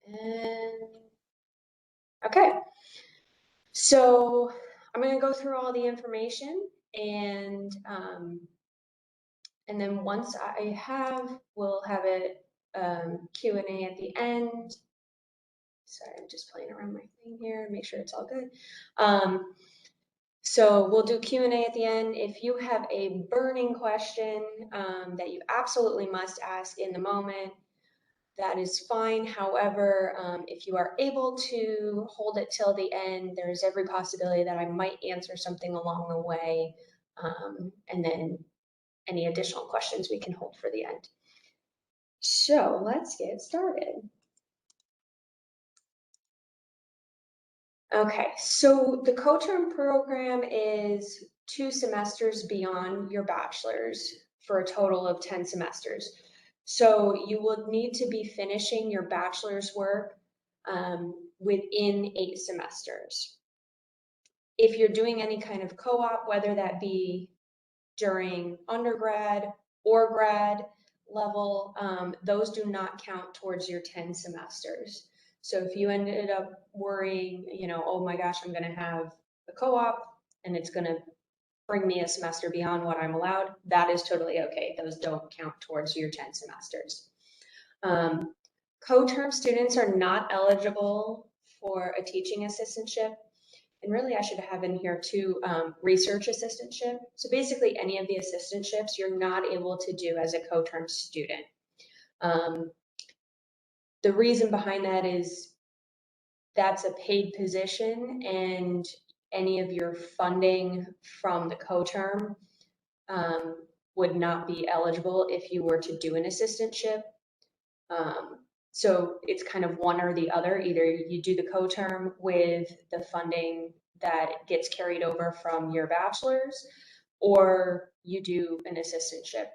And okay, so I'm going to go through all the information and then once we'll have it Q&A at the end. Sorry, I'm just playing around my thing here, make sure it's all good. So we'll do Q&A at the end. If you have a burning question that you absolutely must ask in the moment, that is fine. However, if you are able to hold it till the end, there's every possibility that I might answer something along the way. And then any additional questions we can hold for the end. So let's get started. Okay, so the co-term program is 2 semesters beyond your bachelor's for a total of 10 semesters. So you will need to be finishing your bachelor's work within 8 semesters. If you're doing any kind of co-op, whether that be during undergrad or grad level, those do not count towards your 10 semesters. So if you ended up worrying, oh my gosh, I'm going to have a co-op and it's going to bring me a semester beyond what I'm allowed, that is totally okay. Those don't count towards your 10 semesters. Co-term students are not eligible for a teaching assistantship. And really, I should have in here too, research assistantship. So basically any of the assistantships you're not able to do as a co-term student. The reason behind that is that's a paid position and any of your funding from the co-term would not be eligible if you were to do an assistantship. So it's kind of one or the other. Either you do the co-term with the funding that gets carried over from your bachelor's, or you do an assistantship.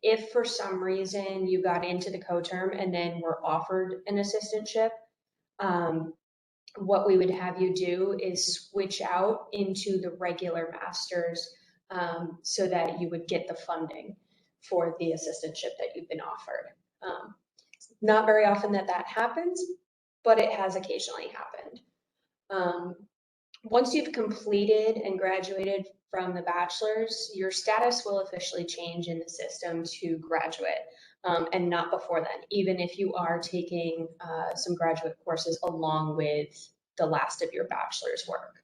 If for some reason you got into the co-term and then were offered an assistantship, what we would have you do is switch out into the regular master's so that you would get the funding for the assistantship that you've been offered. Not very often that happens, but it has occasionally happened. Once you've completed and graduated from the bachelor's, your status will officially change in the system to graduate, and not before then, even if you are taking some graduate courses along with the last of your bachelor's work.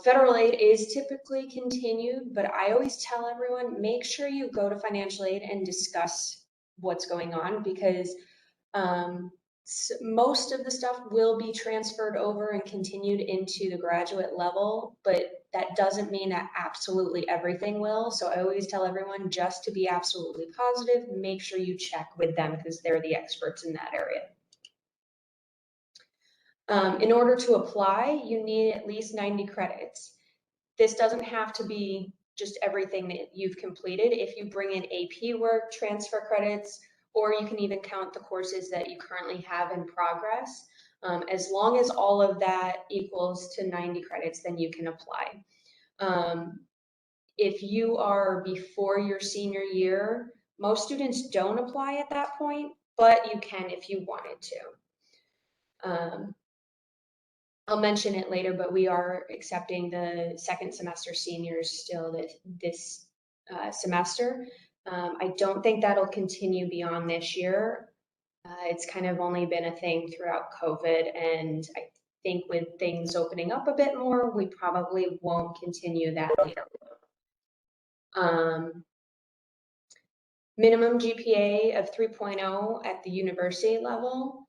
Federal aid is typically continued, but I always tell everyone, make sure you go to financial aid and discuss what's going on, because most of the stuff will be transferred over and continued into the graduate level, but that doesn't mean that absolutely everything will. So I always tell everyone, just to be absolutely positive, make sure you check with them because they're the experts in that area. In order to apply, you need at least 90 credits. This doesn't have to be just everything that you've completed. If you bring in AP work, transfer credits, or you can even count the courses that you currently have in progress. As long as all of that equals to 90 credits, then you can apply. If you are before your senior year, most students don't apply at that point, but you can if you wanted to. I'll mention it later, but we are accepting the second semester seniors still this semester. I don't think that'll continue beyond this year. It's kind of only been a thing throughout COVID, and I think with things opening up a bit more, we probably won't continue that later. Minimum GPA of 3.0 at the university level.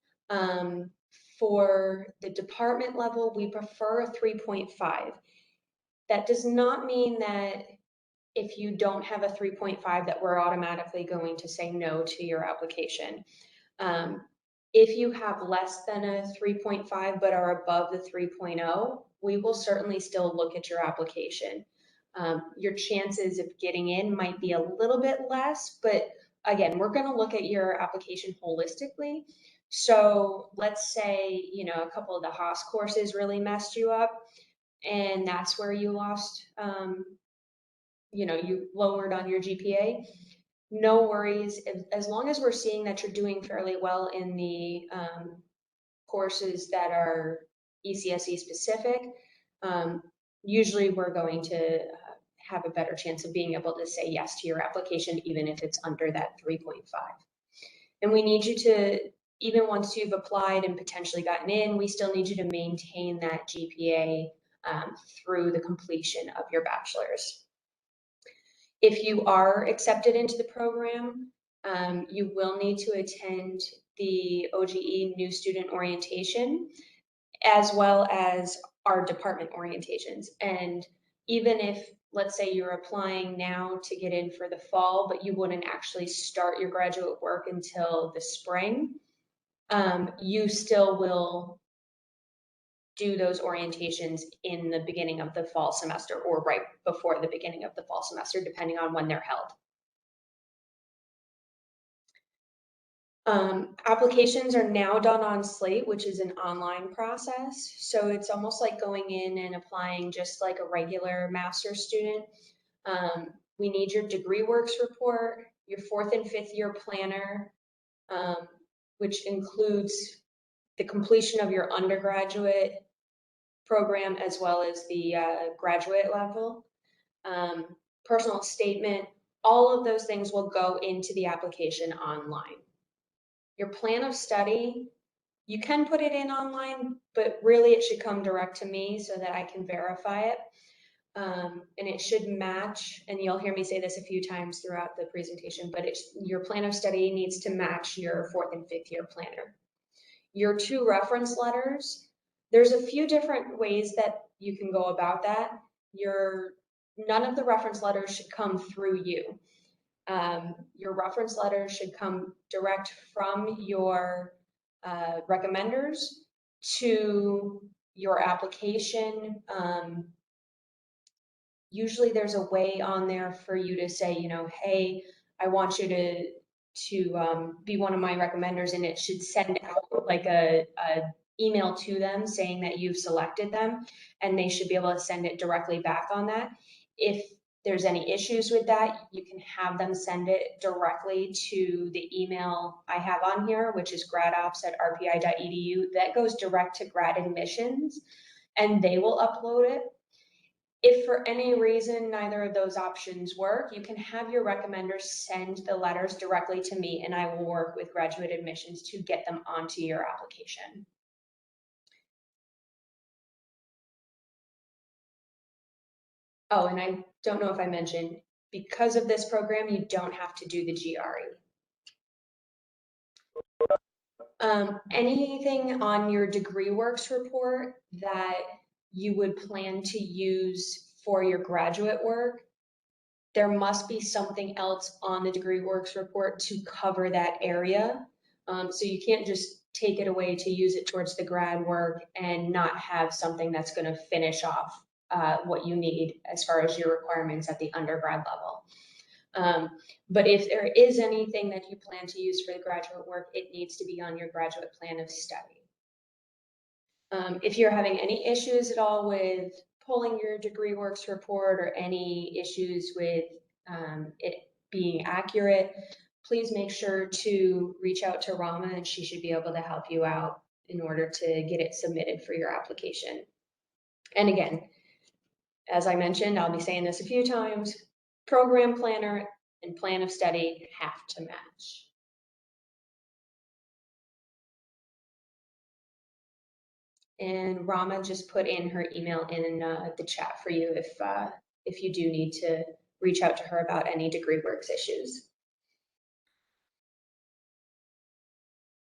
For the department level, we prefer a 3.5. That does not mean that if you don't have a 3.5 that we're automatically going to say no to your application. If you have less than a 3.5 but are above the 3.0, we will certainly still look at your application. Your chances of getting in might be a little bit less, but again, we're going to look at your application holistically. So let's say, a couple of the Haas courses really messed you up, and that's where you lost, you lowered on your GPA. no worries. As long as we're seeing that you're doing fairly well in the courses that are ECSE specific, usually we're going to have a better chance of being able to say yes to your application, even if it's under that 3.5. And we need you to, even once you've applied and potentially gotten in, we still need you to maintain that GPA through the completion of your bachelor's. If you are accepted into the program, you will need to attend the OGE New Student Orientation, as well as our department orientations. And even if, let's say you're applying now to get in for the fall, but you wouldn't actually start your graduate work until the spring, you still will do those orientations in the beginning of the fall semester or right before the beginning of the fall semester, depending on when they're held. Applications are now done on Slate, which is an online process. So it's almost like going in and applying just like a regular master's student. We need your degree works report, your 4th and 5th year planner, which includes the completion of your undergraduate program as well as the graduate level. Personal statement, all of those things will go into the application online. Your plan of study, you can put it in online, but really it should come direct to me so that I can verify it. And it should match, and you'll hear me say this a few times throughout the presentation, but your plan of study needs to match your 4th and 5th year planner. Your 2 reference letters, there's a few different ways that you can go about that. None of the reference letters should come through you. Your reference letters should come direct from your recommenders to your application. Usually there's a way on there for you to say, hey, I want you to be one of my recommenders, and it should send out like a email to them saying that you've selected them, and they should be able to send it directly back on that. If there's any issues with that, you can have them send it directly to the email I have on here, which is gradops@rpi.edu. That goes direct to grad admissions, and they will upload it. If for any reason neither of those options work, you can have your recommenders send the letters directly to me, and I will work with graduate admissions to get them onto your application. Oh, and I don't know if I mentioned, because of this program, you don't have to do the GRE. Anything on your degree works report that you would plan to use for your graduate work, there must be something else on the degree works report to cover that area. So you can't just take it away to use it towards the grad work and not have something that's going to finish off what you need as far as your requirements at the undergrad level. But if there is anything that you plan to use for the graduate work, it needs to be on your graduate plan of study. If you're having any issues at all with pulling your degree works report or any issues with it being accurate, please make sure to reach out to Rama, and she should be able to help you out in order to get it submitted for your application. And again, as I mentioned, I'll be saying this a few times, program planner and plan of study have to match. And Rama just put in her email in the chat for you if you do need to reach out to her about any degree works issues.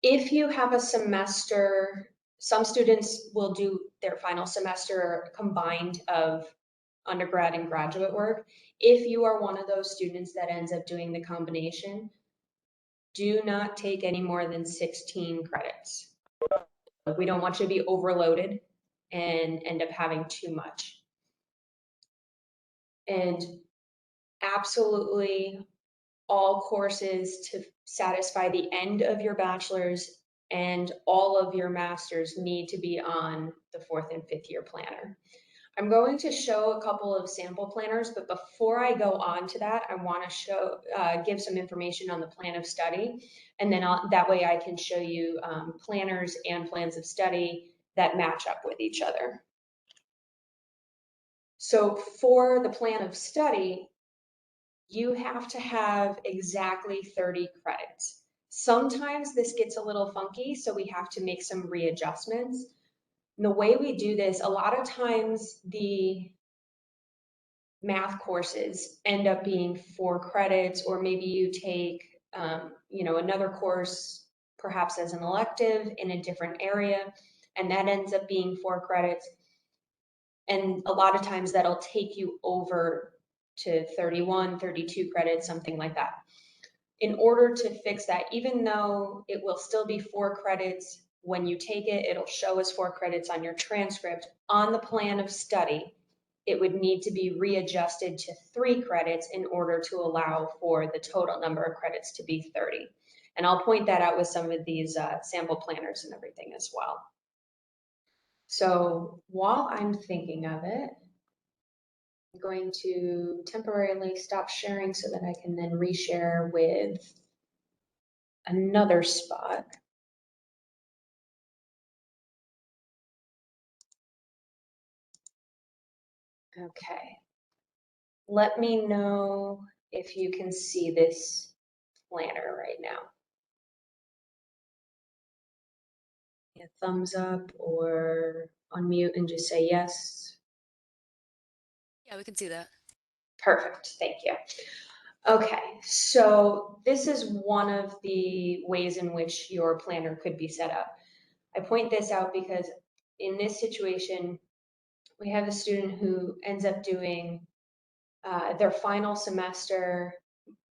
If you have a semester, some students will do their final semester combined of undergrad and graduate work. If you are one of those students that ends up doing the combination, do not take any more than 16 credits. We don't want you to be overloaded and end up having too much. And absolutely all courses to satisfy the end of your bachelor's and all of your master's need to be on the 4th and 5th year planner. I'm going to show a couple of sample planners, but before I go on to that, I want to give some information on the plan of study, and then that way I can show you planners and plans of study that match up with each other. So for the plan of study, you have to have exactly 30 credits. Sometimes this gets a little funky, so we have to make some readjustments. And the way we do this, a lot of times the math courses end up being 4 credits, or maybe you take, another course perhaps as an elective in a different area, and that ends up being 4 credits. And a lot of times that'll take you over to 31, 32 credits, something like that. In order to fix that, even though it will still be 4 credits when you take it, it'll show as 4 credits on your transcript. On the plan of study, it would need to be readjusted to 3 credits in order to allow for the total number of credits to be 30. And I'll point that out with some of these sample planners and everything as well. So while I'm thinking of it, I'm going to temporarily stop sharing so that I can then reshare with another spot. Okay. Let me know if you can see this planner right now. A thumbs up or unmute and just say yes. Yeah, we can see that. Perfect, thank you. Okay, so this is one of the ways in which your planner could be set up. I point this out because in this situation, we have a student who ends up doing their final semester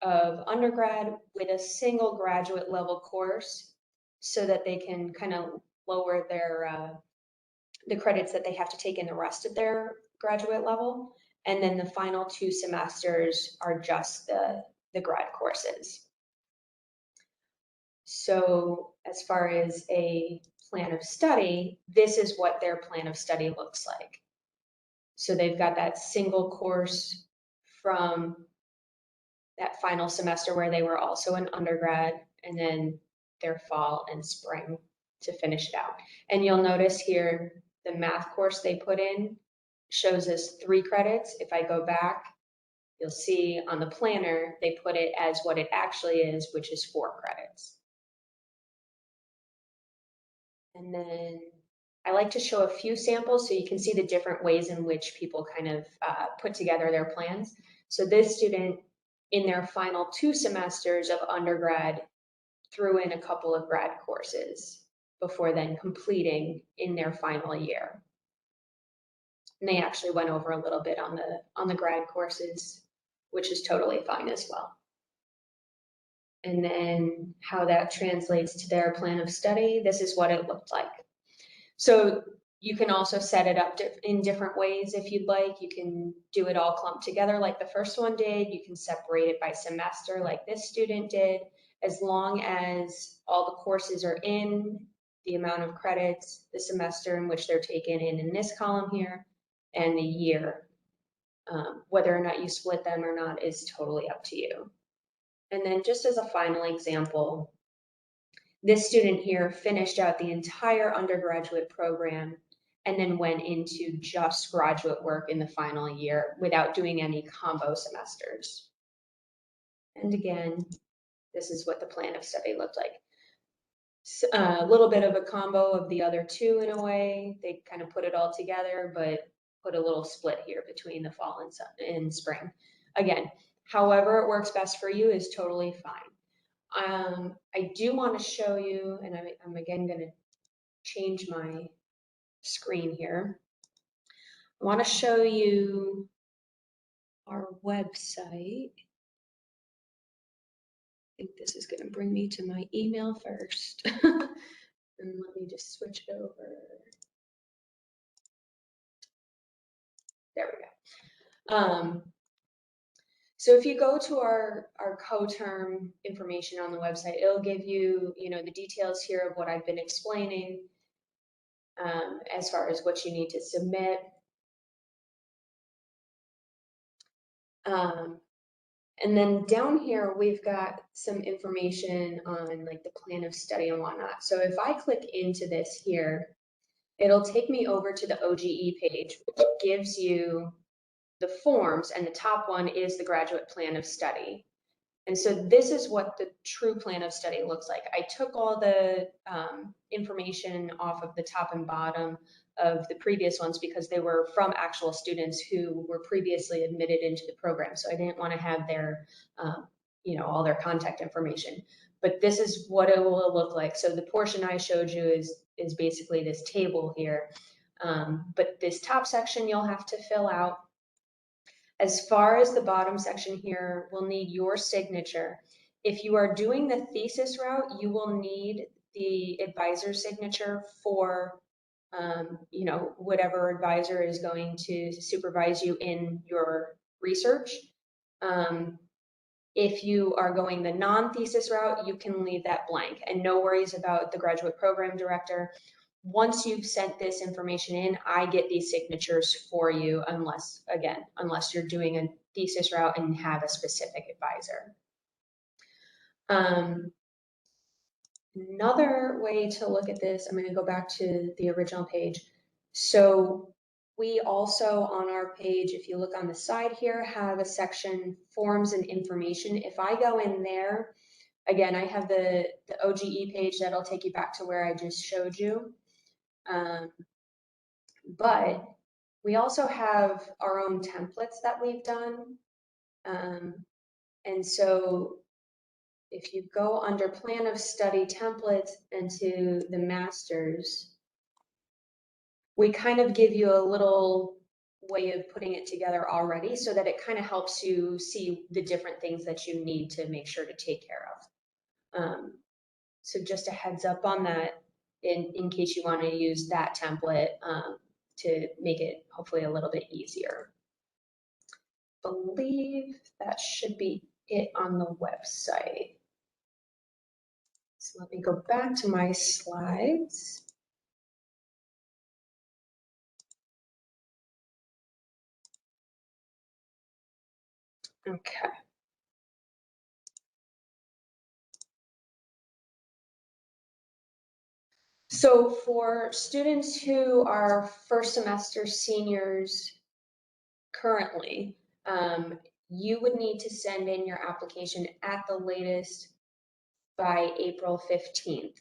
of undergrad with a single graduate level course so that they can kind of lower their the credits that they have to take in the rest of their graduate level. And then the final 2 semesters are just the grad courses. So as far as a plan of study, this is what their plan of study looks like. So they've got that single course from that final semester where they were also an undergrad, and then their fall and spring to finish it out. And you'll notice here, the math course they put in shows us 3 credits. If I go back, you'll see on the planner, they put it as what it actually is, which is 4 credits. And then I like to show a few samples so you can see the different ways in which people kind of put together their plans. So this student, in their final 2 semesters of undergrad, threw in a couple of grad courses before then completing in their final year. And they actually went over a little bit on the grad courses, which is totally fine as well. And then how that translates to their plan of study, this is what it looked like. So you can also set it up in different ways if you'd like. You can do it all clumped together like the first one did. You can separate it by semester like this student did, as long as all the courses are in, the amount of credits, the semester in which they're taken in this column here, and the year. Whether or not you split them or not is totally up to you. And then just as a final example, this student here finished out the entire undergraduate program and then went into just graduate work in the final year without doing any combo semesters. And again, this is what the plan of study looked like. A little bit of a combo of the other 2 in a way. They kind of put it all together, but put a little split here between the fall and spring. Again, however it works best for you is totally fine. I do want to show you, and I'm again going to change my screen here. I want to show you our website. I think this is going to bring me to my email first. And let me just switch it over. There we go. So if you go to our coterm information on the website, it'll give you, the details here of what I've been explaining as far as what you need to submit. And then down here, we've got some information on like the plan of study and whatnot. So if I click into this here, it'll take me over to the OGE page, which gives you the forms, and the top one is the graduate plan of study. And so this is what the true plan of study looks like. I took all the information off of the top and bottom of the previous ones because they were from actual students who were previously admitted into the program. So I didn't want to have their, all their contact information. But this is what it will look like. So the portion I showed you is basically this table here. But this top section you'll have to fill out. As far as the bottom section here, we'll need your signature. If you are doing the thesis route, you will need the advisor's signature for, whatever advisor is going to supervise you in your research. If you are going the non-thesis route, you can leave that blank, and no worries about the graduate program director. Once you've sent this information in, I get these signatures for you unless you're doing a thesis route and have a specific advisor. Another way to look at this, I'm going to go back to the original page. So we also on our page, if you look on the side here, have a section forms and information. If I go in there, again, I have the OGE page that'll take you back to where I just showed you. But we also have our own templates that we've done. And so if you go under plan of study templates into the masters, we kind of give you a little way of putting it together already so that it kind of helps you see the different things that you need to make sure to take care of. So just a heads up on that in case you want to use that template to make it hopefully a little bit easier. I believe that should be it on the website. So let me go back to my slides. Okay. So for students who are first semester seniors currently, you would need to send in your application at the latest by April 15th.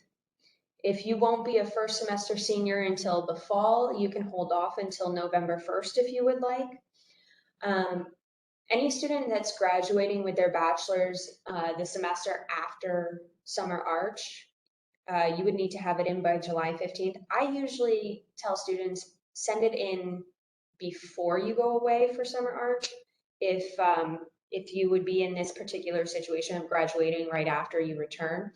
If you won't be a first semester senior until the fall, you can hold off until November 1st if you would like. Any student that's graduating with their bachelor's the semester after summer arch, you would need to have it in by July 15th. I usually tell students send it in before you go away for summer arch. If you would be in this particular situation of graduating right after you return,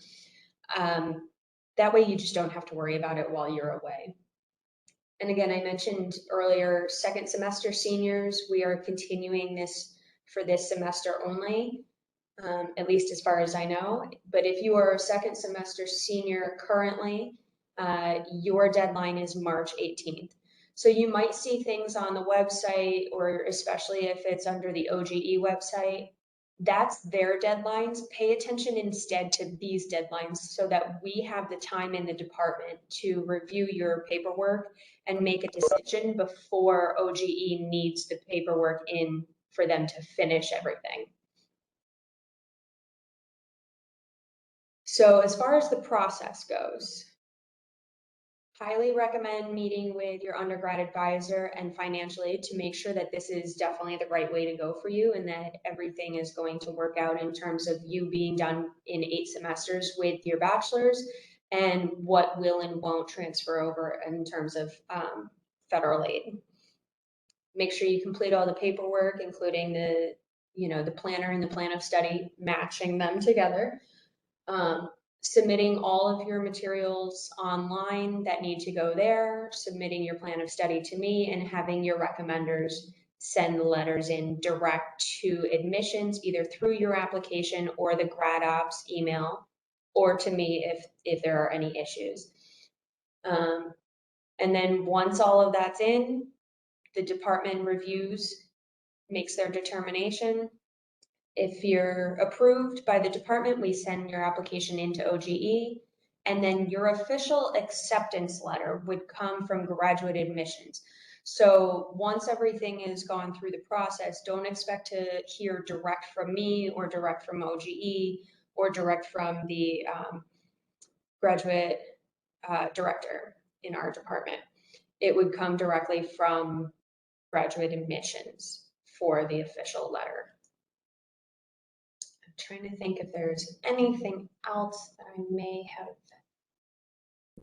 that way you just don't have to worry about it while you're away. And again, I mentioned earlier, second semester seniors, we are continuing this for this semester only. At least as far as I know. But if you are a second semester senior currently, your deadline is March 18th. So you might see things on the website, or especially if it's under the OGE website, that's their deadlines. Pay attention instead to these deadlines so that we have the time in the department to review your paperwork and make a decision before OGE needs the paperwork in for them to finish everything. So as far as the process goes, highly recommend meeting with your undergrad advisor and financial aid to make sure that this is definitely the right way to go for you and that everything is going to work out in terms of you being done in 8 semesters with your bachelor's and what will and won't transfer over in terms of federal aid. Make sure you complete all the paperwork, including the planner and the plan of study, matching them together. Submitting all of your materials online that need to go there, submitting your plan of study to me, and having your recommenders send the letters in direct to admissions, either through your application or the grad ops email, or to me if there are any issues. And then once all of that's in, the department reviews makes their determination. If you're approved by the department, we send your application into OGE, and then your official acceptance letter would come from graduate admissions. So once everything is gone through the process, don't expect to hear direct from me or direct from OGE or direct from the graduate director in our department. It would come directly from graduate admissions for the official letter. I'm trying to think if there's anything else that I may have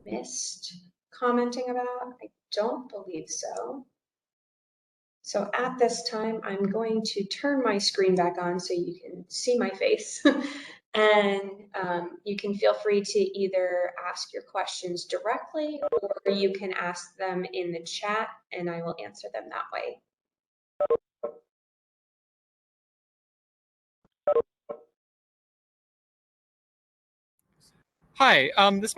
missed commenting about. I don't believe so. So at this time, I'm going to turn my screen back on so you can see my face. And you can feel free to either ask your questions directly or you can ask them in the chat and I will answer them that way. Hi, this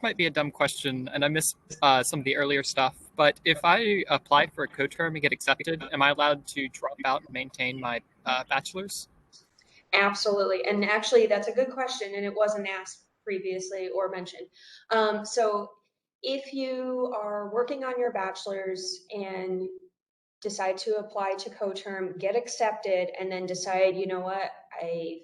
might be a dumb question, and I missed some of the earlier stuff. But if I apply for a co-term and get accepted, am I allowed to drop out and maintain my bachelor's? Absolutely. And actually, that's a good question, and it wasn't asked previously or mentioned. So if you are working on your bachelor's and decide to apply to co-term, get accepted, and then decide, you know what, I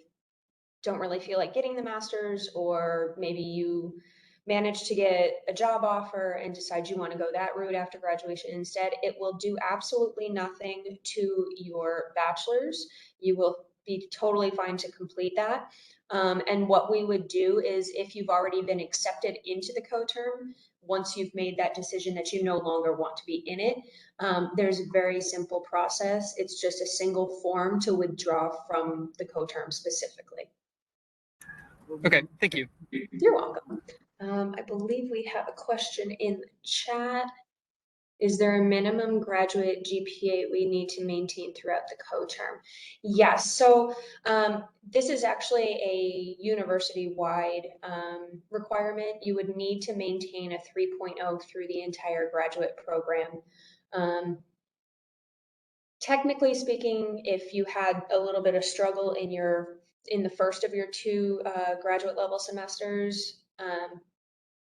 don't really feel like getting the master's, or maybe you manage to get a job offer and decide you want to go that route after graduation instead, it will do absolutely nothing to your bachelor's. You will be totally fine to complete that. And what we would do is if you've already been accepted into the co-term, once you've made that decision that you no longer want to be in it, there's a very simple process. It's just a single form to withdraw from the co-term specifically. Okay, thank you. You're welcome. I believe we have a question in the chat. Is there a minimum graduate GPA we need to maintain throughout the co-term? Yes, so this is actually a university-wide requirement. You would need to maintain a 3.0 through the entire graduate program. Technically speaking, if you had a little bit of struggle in the first of your two graduate level semesters,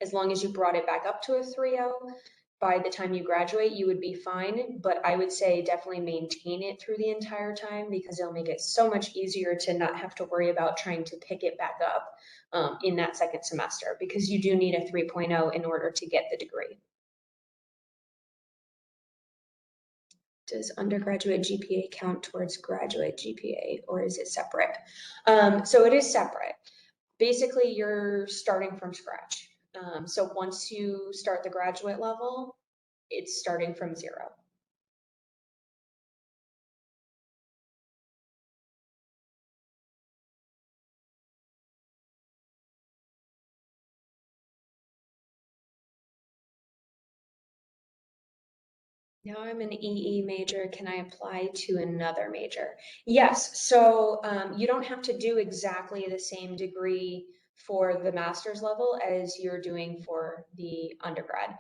as long as you brought it back up to a 3.0, by the time you graduate, you would be fine. But I would say definitely maintain it through the entire time because it'll make it so much easier to not have to worry about trying to pick it back up in that second semester, because you do need a 3.0 in order to get the degree. Does undergraduate GPA count towards graduate GPA, or is it separate? So it is separate. Basically, you're starting from scratch. So once you start the graduate level, it's starting from zero. Now I'm an EE major. Can I apply to another major? Yes. So you don't have to do exactly the same degree for the master's level as you're doing for the undergrad.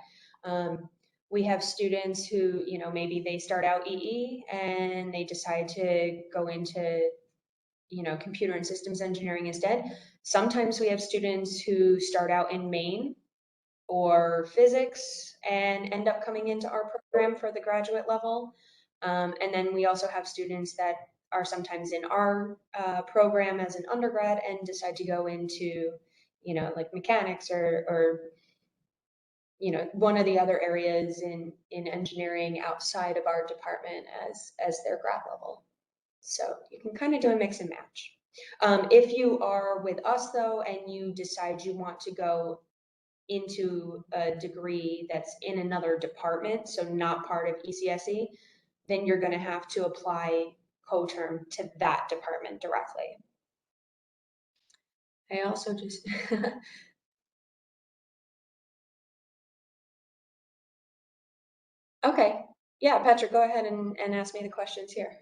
We have students who, you know, maybe they start out EE and they decide to go into, you know, computer and systems engineering instead. Sometimes we have students who start out in Maine or physics and end up coming into our program for the graduate level. And then we also have students that are sometimes in our program as an undergrad and decide to go into, you know, like mechanics or you know, one of the other areas in engineering outside of our department as their grad level. So you can kind of do a mix and match. If you are with us though, and you decide you want to go into a degree that's in another department, so not part of ECSE, then you're going to have to apply co-term to that department directly. I also just okay, yeah, Patrick, go ahead and ask me the questions here.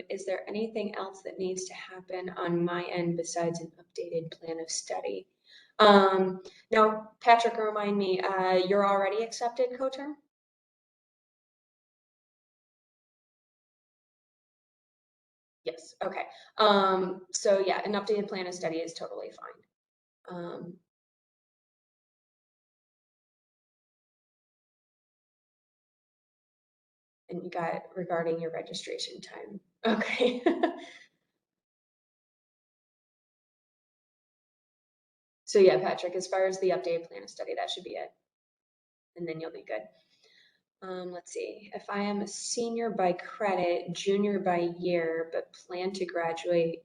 Is there anything else that needs to happen on my end besides an updated plan of study? Now, Patrick, remind me, you're already accepted co-term? Yes, okay. So yeah, an updated plan of study is totally fine. And you got regarding your registration time. Okay. So yeah, Patrick, as far as the updated plan of study, that should be it. And then you'll be good. Let's see, if I am a senior by credit, junior by year, but plan to graduate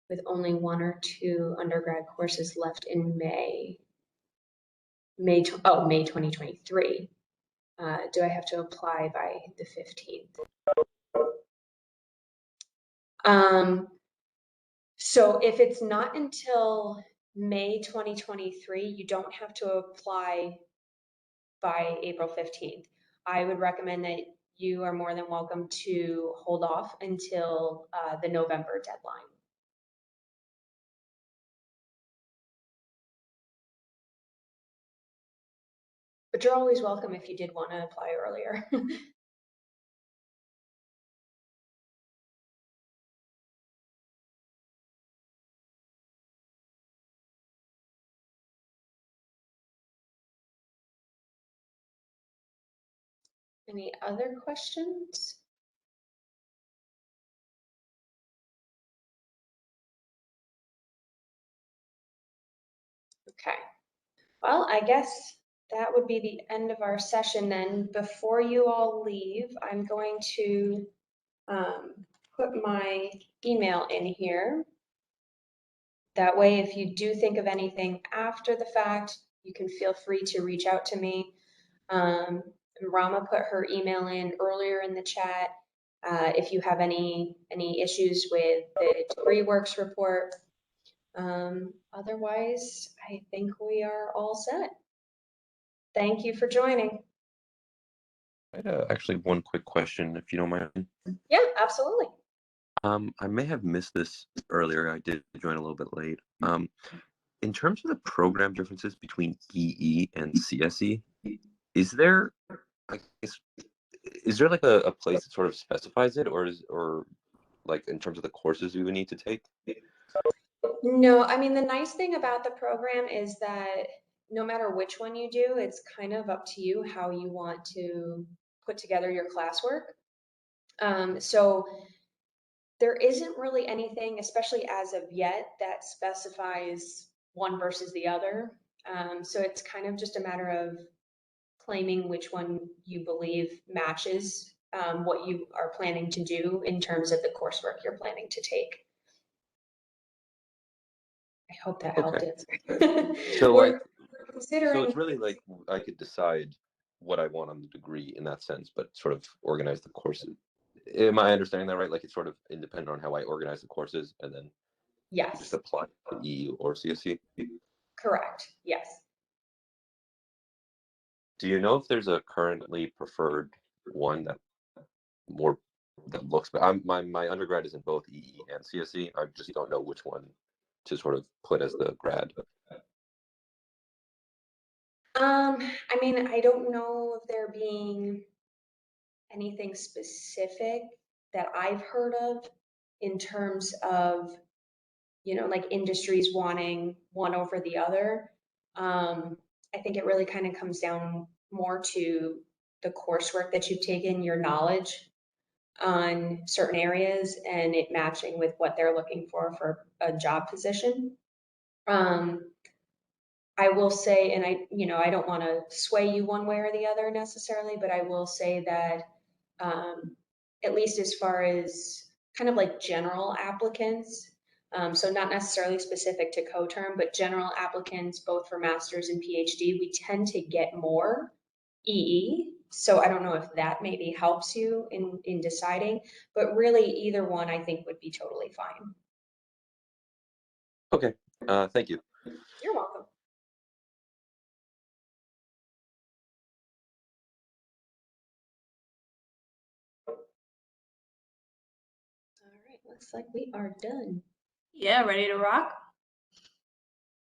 with only 1 or 2 undergrad courses left in May 2023. Do I have to apply by the 15th? So if it's not until May 2023, you don't have to apply by April 15th. I would recommend that you are more than welcome to hold off until the November deadline. But you're always welcome if you did want to apply earlier. Any other questions? Okay. Well, I guess that would be the end of our session then. Before you all leave, I'm going to put my email in here. That way, if you do think of anything after the fact, you can feel free to reach out to me. Rama put her email in earlier in the chat. If you have any issues with the degree works report. Otherwise, I think we are all set. Thank you for joining. I had actually one quick question, if you don't mind. Yeah, absolutely. I may have missed this earlier. I did join a little bit late. In terms of the program differences between EE and CSE, is there, I guess, is there like a place that sort of specifies it, or like in terms of the courses we would need to take? No, I mean, the nice thing about the program is that no matter which one you do, it's kind of up to you how you want to put together your classwork. So there isn't really anything, especially as of yet, that specifies one versus the other. So it's kind of just a matter of claiming which one you believe matches what you are planning to do in terms of the coursework you're planning to take. I hope that helped Okay. answer. So We're like, considering. so it's really like I could decide what I want on the degree in that sense, but sort of organize the courses. Am I understanding that right? Like it's sort of independent on how I organize the courses, and then just Yes, apply to EE or CSE. correct. Yes. Do you know if there's a currently preferred one that more that looks? But my undergrad is in both EE and CSE. I just don't know which one to sort of put as the grad. I mean, I don't know of there being anything specific that I've heard of in terms of, like industries wanting one over the other. I think it really kind of comes down more to the coursework that you've taken, your knowledge on certain areas, and it matching with what they're looking for a job position. I will say, and I don't want to sway you one way or the other necessarily, but I will say that at least as far as kind of like general applicants, so not necessarily specific to coterm, but general applicants, both for master's and PhD, we tend to get more EE. So I don't know if that maybe helps you in deciding, but really either one I think would be totally fine. Okay, thank you. You're welcome. All right, looks like we are done. Yeah, ready to rock?